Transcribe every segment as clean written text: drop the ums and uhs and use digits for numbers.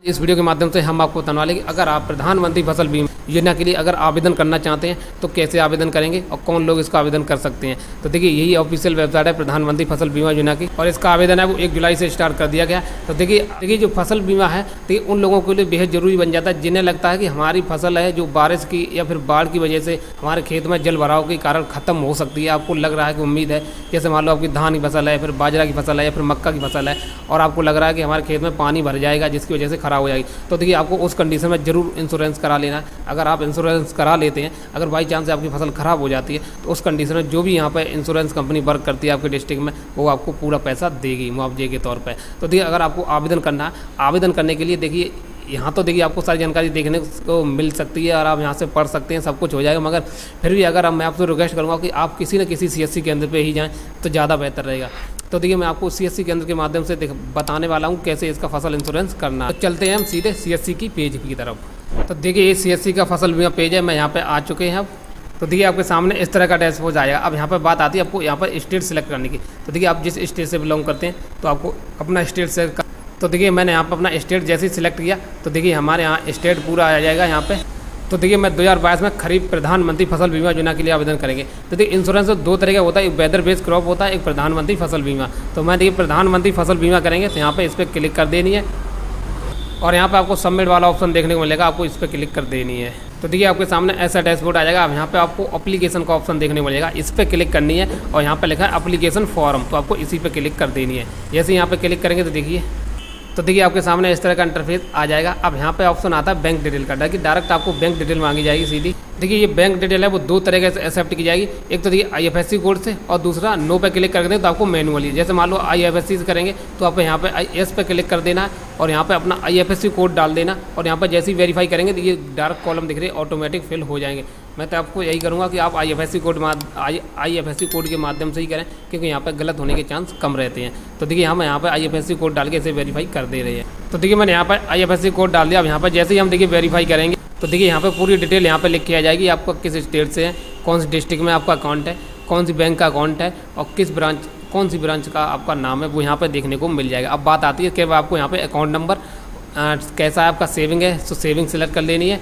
इस वीडियो के माध्यम से हम आपको बताने वाले कि अगर आप प्रधानमंत्री फसल बीमा योजना के लिए अगर आवेदन करना चाहते हैं तो कैसे आवेदन करेंगे और कौन लोग इसका आवेदन कर सकते हैं। तो देखिए यही ऑफिशियल वेबसाइट है प्रधानमंत्री फसल बीमा योजना की और इसका आवेदन है वो 1 जुलाई से स्टार्ट कर दिया गया। तो देखिए जो फसल बीमा है तो उन लोगों के लिए बेहद ज़रूरी बन जाता है जिन्हें लगता है कि हमारी फसल है जो बारिश की या फिर बाढ़ की वजह से हमारे खेत में जल भराव के कारण ख़त्म हो सकती है। आपको लग रहा है कि उम्मीद है, जैसे मान लो आपकी धान की फसल है, फिर बाजरा की फसल है या फिर मक्का की फसल है और आपको लग रहा है कि हमारे खेत में पानी भर जाएगा जिसकी वजह से ख़राब हो जाएगी। तो देखिए आपको उस कंडीशन में ज़रूर इंश्योरेंस करा लेना है। अगर आप इंश्योरेंस करा लेते हैं, अगर बाई चांस आपकी फसल ख़राब हो जाती है तो उस कंडीशन में जो भी यहाँ पर इंश्योरेंस कंपनी वर्क करती है आपके डिस्ट्रिक्ट में वो आपको पूरा पैसा देगी मुआवजे के तौर पर। तो देखिए अगर आपको आवेदन करना है, आवेदन करने के लिए देखिए यहाँ तो देखिए आपको सारी जानकारी देखने को मिल सकती है और आप यहाँ से पढ़ सकते हैं, सब कुछ हो जाएगा। मगर फिर भी अगर मैं आपसे रिक्वेस्ट करूँगा कि आप किसी न किसी CSC केंद्र पे ही जाएं तो ज़्यादा बेहतर रहेगा। तो देखिए मैं आपको CSC केंद्र के माध्यम से बताने वाला हूँ कैसे इसका फसल इंश्योरेंस करना है। तो चलते हैं हम सीधे CSC की पेज की तरफ। तो देखिए ये CSC का फसल बीमा पेज है, मैं यहाँ पर आ चुके हैं अब। तो देखिए आपके सामने इस तरह का डैशबोर्ड आएगा। अब यहाँ पर बात आती है आपको यहाँ पर स्टेट सेलेक्ट करने की। तो देखिए आप जिस स्टेट से बिलोंग करते हैं तो आपको अपना स्टेट सेलेक्ट। तो देखिए मैंने यहाँ पर अपना स्टेट जैसे ही सिलेक्ट किया तो देखिए हमारे यहाँ स्टेट पूरा आ जाएगा यहाँ पे। तो देखिए मैं 2022 में खरीफ प्रधानमंत्री फसल बीमा योजना के लिए आवेदन करेंगे। तो देखिए इंश्योरेंस तो 2 तरह का होता है, एक वेदर बेस्ड क्रॉप होता है, एक प्रधानमंत्री फसल बीमा। तो मैं देखिए प्रधानमंत्री फसल बीमा करेंगे तो यहाँ पर इस पर क्लिक कर देनी है और यहाँ पे आपको सबमिट वाला ऑप्शन देखने को मिलेगा, आपको इस पर क्लिक कर देनी है। तो देखिए आपके सामने ऐसा डैशबोर्ड आ जाएगा। अब यहाँ पे आपको एप्लीकेशन का ऑप्शन देखने को मिलेगा, इस पर क्लिक करनी है और यहाँ पे लिखा है एप्लीकेशन फॉर्म, तो आपको इसी पे क्लिक कर देनी है। जैसे यहाँ पे क्लिक करेंगे तो देखिए आपके सामने इस तरह का इंटरफेस आ जाएगा। अब यहाँ पे ऑप्शन आता है बैंक डिटेल का, डायरेक्ट आपको बैंक डिटेल मांगी जाएगी सीधी। देखिए ये बैंक डिटेल है वो 2 तरीके से एक्सेप्ट की जाएगी, एक तो देखिए IFSC कोड से और दूसरा नो पे क्लिक कर दें तो आपको मैनुअली, जैसे मान लो IFSC से करेंगे तो आप यहाँ पे IS पे क्लिक कर देना है और यहाँ पे अपना IFSC कोड डाल देना और यहाँ पर जैसे ही वेरीफाई करेंगे तो ये डार्क कॉलम दिख रहे हैं ऑटोमेटिक फिल हो जाएंगे। मैं तो आपको यही करूँगा कि आप IFSC कोड के माध्यम से ही करें क्योंकि यहाँ पर गलत होने के चांस कम रहते हैं। तो देखिए हम यहाँ पर IFSC कोड डाल के इसे वेरीफाई कर दे रहे हैं। तो देखिए मैंने यहाँ पर IFSC कोड डाल दिया। अब यहाँ पर जैसे ही हम देखिए वेरीफाई करेंगे तो देखिए यहाँ पे पूरी डिटेल यहाँ पे लिख के आ जाएगी, आपको किस स्टेट से है, कौन सी डिस्ट्रिक्ट में आपका अकाउंट है, कौन सी बैंक का अकाउंट है और कौन सी ब्रांच का आपका नाम है वो यहाँ पे देखने को मिल जाएगा। अब बात आती है कि आपको यहाँ पे अकाउंट नंबर कैसा है आपका सेविंग है तो सेविंग सेलेक्ट कर लेनी है।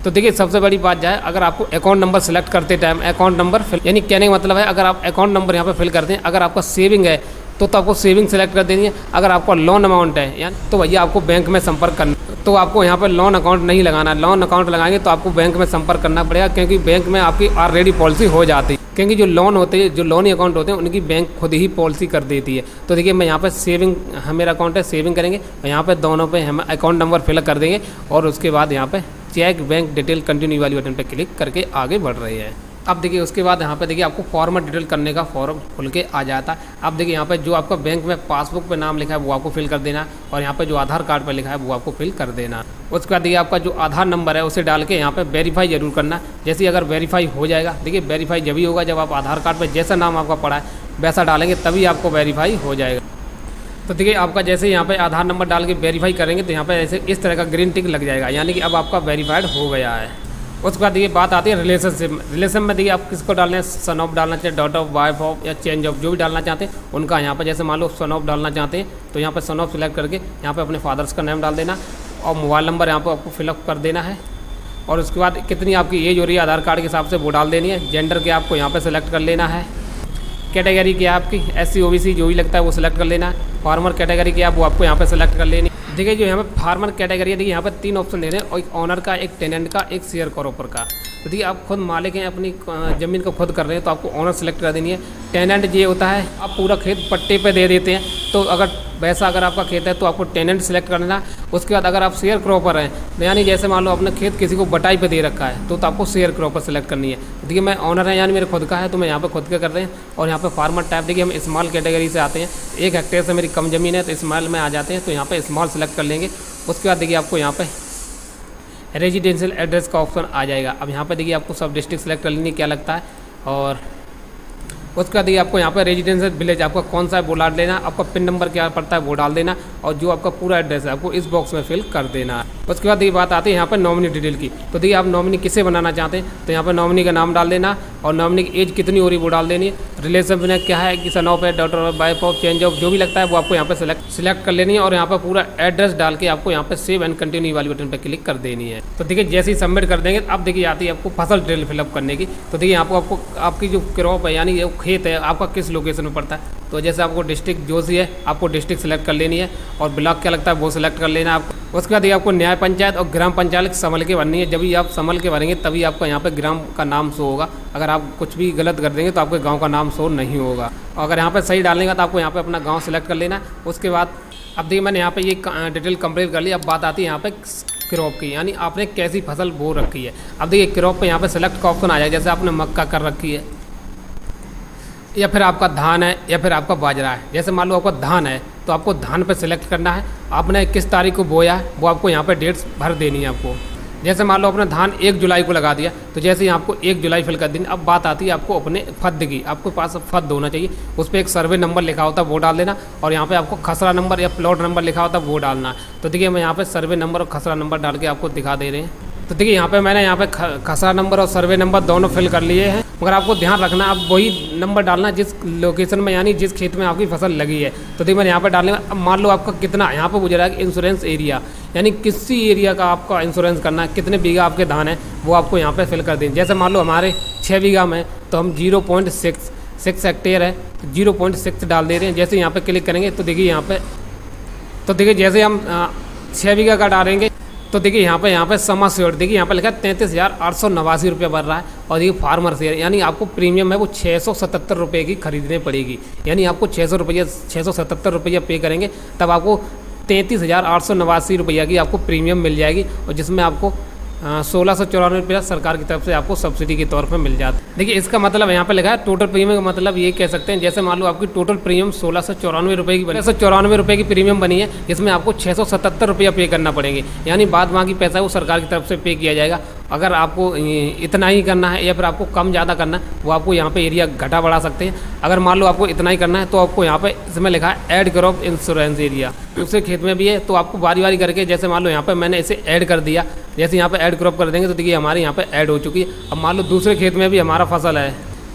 तो देखिए सबसे बड़ी बात जाए, अगर आपको अकाउंट नंबर सेलेक्ट करते टाइम अकाउंट नंबर फिल, यानी कहने का मतलब है अगर आप अकाउंट नंबर यहाँ पे फिल करते हैं, अगर आपका सेविंग है तो आपको सेविंग सेलेक्ट कर देनी है। अगर आपका लोन अमाउंट है यानी तो भैया आपको बैंक में संपर्क करना, तो आपको यहाँ पर लोन अकाउंट नहीं लगाना। लोन अकाउंट लगाएंगे तो आपको बैंक में संपर्क करना पड़ेगा क्योंकि बैंक में आपकी ऑलरेडी पॉलिसी हो जाती है, क्योंकि जो लोन होते हैं, जो लोन अकाउंट होते हैं उनकी बैंक खुद ही पॉलिसी कर देती है। तो देखिए मैं यहाँ पर सेविंग, मेरा अकाउंट है सेविंग करेंगे और यहाँ पर दोनों पे हम अकाउंट नंबर फिल कर देंगे और उसके बाद यहाँ पर चेक बैंक डिटेल कंटिन्यू वाली बटन पर क्लिक करके आगे बढ़ रहे हैं। अब देखिए उसके बाद यहाँ पे देखिए आपको फॉर्मेट डिटेल करने का फॉर्म खुल के आ जाता है। अब देखिए यहाँ पे जो आपका बैंक में पासबुक पे नाम लिखा है वो आपको फिल कर देना है और यहाँ पे जो आधार कार्ड पे लिखा है वो आपको फिल कर देना है। उसके बाद देखिए आपका जो आधार नंबर है उसे डाल के यहाँ पे वेरीफाई जरूर करना। जैसे ही अगर वेरीफाई हो जाएगा, देखिए वेरीफाई जब ही होगा जब आप आधार कार्ड पर जैसा नाम आपका पड़ा है वैसा डालेंगे तभी आपको वेरीफाई हो जाएगा। तो देखिए आपका जैसे यहाँ पे आधार नंबर डाल के वेरीफाई करेंगे तो यहाँ पे ऐसे इस तरह का ग्रीन टिक लग जाएगा, यानी कि अब आपका वेरीफाइड हो गया है। उसके बाद देखिए बात आती है रिलेशनशिप में देखिए आप किसको डालना है, सन ऑफ डालना चाहिए, डॉटर ऑफ, वाइफ ऑफ या चेंज ऑफ, जो भी डालना चाहते हैं उनका यहाँ पर, जैसे मान लो सन ऑफ डालना चाहते हैं तो यहाँ पर सन ऑफ सिलेक्ट करके यहाँ पे अपने फादर्स का नेम डाल देना और मोबाइल नंबर यहाँ पर आपको फिलअप कर देना है। और उसके बाद कितनी आपकी एज हो रही है आधार कार्ड के हिसाब से वो डाल देनी है। जेंडर के आपको यहाँ पर सेलेक्ट कर लेना है। कैटेगरी की आपकी SC OBC जो भी लगता है वो सिलेक्ट कर लेना है। फार्मर कैटेगरी की आप वो आपको यहाँ पे सेलेक्ट कर लेनी। देखिए जो यहाँ पे फार्मर कैटेगरी है, देखिए यहाँ पे 3 ऑप्शन दे रहे हैं और एक ऑनर का, एक टेनेंट का, एक शेयर क्रॉपर का। तो देखिए आप खुद मालिक हैं, अपनी ज़मीन को खुद कर रहे हैं तो आपको ऑनर सेलेक्ट कर देनी है। टेनेंट ये होता है आप पूरा खेत पट्टे पे दे देते हैं, तो अगर आपका खेत है तो आपको टेनेंट सेलेक्ट करना। उसके बाद अगर आप शेयर क्रॉपर हैं तो यानी जैसे मान लो अपना खेत किसी को बटाई पे दे रखा है तो आपको शेयर क्रॉपर सेलेक्ट करनी है। देखिए मैं ऑनर है यानी मेरे खुद का है तो मैं यहाँ पे खुद का कर रहे हैं। और यहाँ पे फार्मर टाइप देखिए हम स्मॉल कैटेगरी से आते हैं, 1 हेक्टेयर से मेरी कम ज़मीन है तो स्मॉल में आ जाते हैं, तो यहाँ पे स्मॉल सेलेक्ट कर लेंगे। उसके बाद देखिए आपको यहाँ पे रेजिडेंशियल एड्रेस का ऑप्शन आ जाएगा। अब यहाँ पे देखिए आपको सब डिस्ट्रिक्ट सेलेक्ट कर लेनी क्या लगता है और उसके बाद देखिए आपको यहाँ पर रेजिडेंशियल विलेज आपका कौन सा है वो डाल देना, आपका पिन नंबर क्या पड़ता है वो डाल देना और जो आपका पूरा एड्रेस है आपको इस बॉक्स में फिल कर देना है। उसके बाद ये बात आती है यहाँ पर नॉमिनी डिटेल की। तो देखिए आप नॉमिनी किसे बनाना चाहते हैं तो यहाँ पर नॉमिनी का नाम डाल देना और नॉमिनी की एज कितनी हो रही है वो डाल देनी है। रिलेशन में क्या है कि सन ऑफ है, daughter of, wife of, change of, जो भी लगता है वो आपको यहाँ पे सिलेक्ट कर लेनी है और यहाँ पर पूरा एड्रेस डाल के आपको यहाँ पे सेव एंड कंटिन्यू वाली बटन पर क्लिक कर देनी है। तो देखिए जैसे ही सबमिट कर देंगे अब देखिए आती है आपको फसल डिटेल फिलअप करने की। तो देखिए यहाँ पर आपको आपकी जो क्रॉप है यानी जो खेत है आपका किस लोकेशन में पड़ता है। तो जैसे आपको डिस्ट्रिक्ट जो सी है आपको डिस्ट्रिक्ट सेलेक्ट कर लेनी है और ब्लॉक क्या लगता है वो सिलेक्ट कर लेना है आपको। उसके बाद ये आपको न्याय पंचायत और ग्राम पंचायत संभल के भरनी है। जब भी आप संभल के भरेंगे तभी आपका यहाँ पे ग्राम का नाम शो होगा। अगर आप कुछ भी गलत कर देंगे तो आपके गांव का नाम शो नहीं होगा। और अगर यहाँ पे सही डालेंगे तो आपको यहाँ पे अपना गांव सेलेक्ट कर लेना। उसके बाद अब देखिए मैंने यहाँ पे ये डिटेल कंप्लीट कर ली। अब बात आती है यहाँ पे क्रॉप की, यानी आपने कैसी फसल बो रखी है। अब देखिए क्रॉप पे यहाँ पे सेलेक्ट का ऑप्शन आ जाएगा। जैसे आपने मक्का कर रखी है या फिर आपका धान है या फिर आपका बाजरा है। जैसे मान लो आपका धान है तो आपको धान पे सिलेक्ट करना है। आपने किस तारीख को बोया है वो आपको यहाँ पे डेट्स भर देनी है आपको। जैसे मान लो अपना धान 1 जुलाई को लगा दिया तो जैसे ही आपको 1 जुलाई फिल कर देनी। अब बात आती है आपको अपने फद की, आपके पास फद होना चाहिए। उस पर एक सर्वे नंबर लिखा होता है वो डाल देना और यहाँ पे आपको खसरा नंबर या प्लॉट नंबर लिखा होता है वो डालना है। तो देखिए मैं यहाँ पे सर्वे नंबर और खसरा नंबर डाल के आपको दिखा दे रहे हैं। तो देखिए यहाँ पे मैंने यहाँ पे खसरा नंबर और सर्वे नंबर दोनों फिल कर लिए हैं। मगर आपको ध्यान रखना अब वही नंबर डालना जिस लोकेशन में यानी जिस खेत में आपकी फसल लगी है। तो देखिए मैंने यहाँ पे डालने अब मान लो आपका कितना यहाँ पे गुजरा है इंश्योरेंस एरिया, यानी किसी एरिया का आपका इंश्योरेंस करना है, कितने बीघा आपके धान है वो आपको यहाँ पे फिल कर दें। जैसे मान लो हमारे 6 बीघा में तो हम 0.6 हेक्टेयर है 0.6 डाल दे रहे हैं। जैसे यहाँ पे क्लिक करेंगे तो देखिए यहाँ पे तो देखिए जैसे हम 6 बीघा का डालेंगे तो देखिए यहाँ पे सम एश्योर्ड देखिए यहाँ पे लिखा है 33,889 रुपये भर रहा है। और ये फार्मर शेयर यानी आपको प्रीमियम है वो 677 रुपये की खरीदनी पड़ेगी। यानी आपको 677 रुपये पे करेंगे तब आपको 33,889 रुपये की आपको प्रीमियम मिल जाएगी और जिसमें आपको 1694 रुपया सरकार की तरफ से आपको सब्सिडी के तौर पे मिल जाता है। देखिए इसका मतलब यहाँ पे लिखा है टोटल प्रीमियम का मतलब ये कह सकते हैं। जैसे मान लो आपकी टोटल प्रीमियम 1694 रुपये की बनी, 1694 रुपये की प्रीमियम बनी है जिसमें आपको 677 रुपया पे करना पड़ेंगे। यानी बाद बाकी पैसा वो सरकार की तरफ से पे किया जाएगा। अगर आपको इतना ही करना है या फिर आपको कम ज़्यादा करना है वो आपको यहाँ पे एरिया घटा बढ़ा सकते हैं। अगर मान लो आपको इतना ही करना है तो आपको यहाँ पे इसमें लिखा है ऐड क्रॉप इंश्योरेंस एरिया, दूसरे खेत में भी है तो आपको बारी बारी करके जैसे मान लो यहाँ पे मैंने इसे ऐड कर दिया। जैसे यहाँ पे ऐड क्रॉप कर देंगे तो देखिए हमारे यहाँ पे ऐड हो चुकी है। अब मान लो दूसरे खेत में भी हमारा फसल है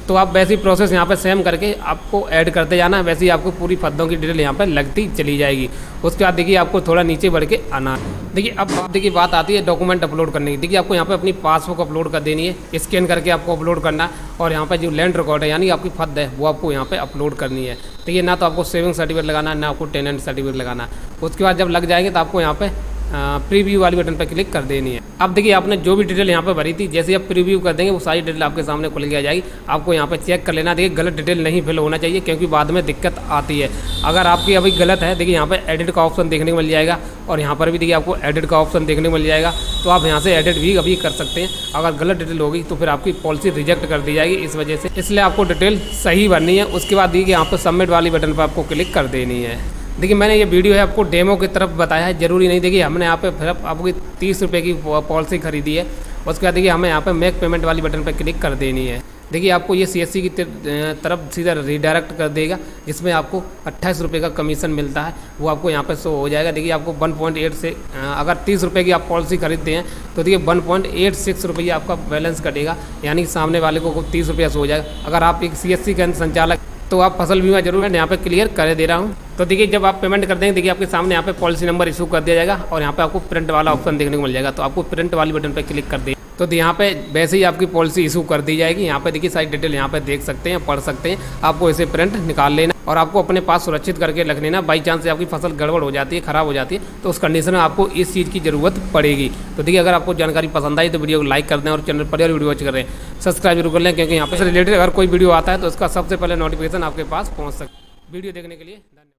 तो आप वैसी प्रोसेस यहाँ पे सेम करके आपको ऐड करते जाना है। वैसे ही आपको पूरी फद्दों की डिटेल यहाँ पे लगती चली जाएगी। उसके बाद देखिए आपको थोड़ा नीचे बढ़ के आना है। देखिए अब देखिए बात आती है डॉक्यूमेंट अपलोड करने की। देखिए आपको यहाँ पे अपनी पासबुक अपलोड कर देनी है, स्कैन करके आपको अपलोड करना है। और यहाँ पे जो लैंड रिकॉर्ड है यानी आपकी फद है वो आपको यहाँ पे अपलोड करनी है। देखिए ना तो आपको सेविंग सर्टिफिकेट लगाना है ना आपको टेनेंट सर्टिफिकेट लगाना है। उसके बाद जब लग जाएंगे तो आपको यहाँ पे प्रीव्यू वाली बटन पर क्लिक कर देनी है। अब देखिए आपने जो भी डिटेल यहाँ पे भरी थी जैसे आप प्रीव्यू कर देंगे वो सारी डिटेल आपके सामने खुल के आ जाएगी। आपको यहाँ पे चेक कर लेना। देखिए गलत डिटेल नहीं फिल होना चाहिए क्योंकि बाद में दिक्कत आती है। अगर आपकी अभी गलत है देखिए यहाँ पे एडिट का ऑप्शन देखने को मिल जाएगा और यहाँ पर भी देखिए आपको एडिट का ऑप्शन देखने को मिल जाएगा। तो आप यहाँ से एडिट भी अभी कर सकते हैं। अगर गलत डिटेल होगी तो फिर आपकी पॉलिसी रिजेक्ट कर दी जाएगी इस वजह से, इसलिए आपको डिटेल सही भरनी है। उसके बाद देखिए यहाँ पर सबमिट वाली बटन पर आपको क्लिक कर देनी है। देखिए मैंने ये वीडियो है आपको डेमो की तरफ बताया है, जरूरी नहीं। देखिए हमने यहाँ पे फिर आपको 30 रुपये की पॉलिसी खरीदी है। उसके बाद देखिए हमें यहाँ पे मेक पेमेंट वाली बटन पर क्लिक कर देनी है। देखिए आपको ये CSC की तरफ सीधा रीडायरेक्ट कर देगा जिसमें आपको 28 रुपये का कमीशन मिलता है वो आपको यहाँ पे शो हो जाएगा। देखिए आपको 1.8 से अगर 30 रुपये की आप पॉलिसी खरीदते हैं तो देखिए 1.86 रुपये आपका बैलेंस कटेगा यानी सामने वाले को 30 रुपया शो हो जाएगा। अगर आप एक CSC के संचालक तो आप फसल बीमा जरूर मैं यहाँ पे क्लियर कर दे रहा हूँ। तो देखिए जब आप पेमेंट कर देंगे देखिए आपके सामने यहाँ पे पॉलिसी नंबर इशू कर दिया जाएगा और यहाँ पे आपको प्रिंट वाला ऑप्शन देखने को मिल जाएगा। तो आपको प्रिंट वाली बटन पे क्लिक कर दें तो यहाँ पे वैसे ही आपकी पॉलिसी इशू कर दी जाएगी। यहाँ पे देखिए सारी डिटेल यहाँ पे देख सकते हैं, पढ़ सकते हैं। आपको इसे प्रिंट निकाल लेना और आपको अपने पास सुरक्षित करके रख लेना। बाई चांस से आपकी फसल गड़बड़ हो जाती है, ख़राब हो जाती है तो उस कंडीशन में आपको इस चीज़ की ज़रूरत पड़ेगी। तो देखिए अगर आपको जानकारी पसंद आई तो वीडियो को लाइक कर दें और चैनल पर वीडियो वॉच कर रहे हैं सब्सक्राइब जरूर कर लें क्योंकि यहाँ पे रिलेटेड अगर कोई वीडियो आता है तो उसका सबसे पहले नोटिफिकेशन आपके पास पहुँच सकता है। वीडियो देखने के लिए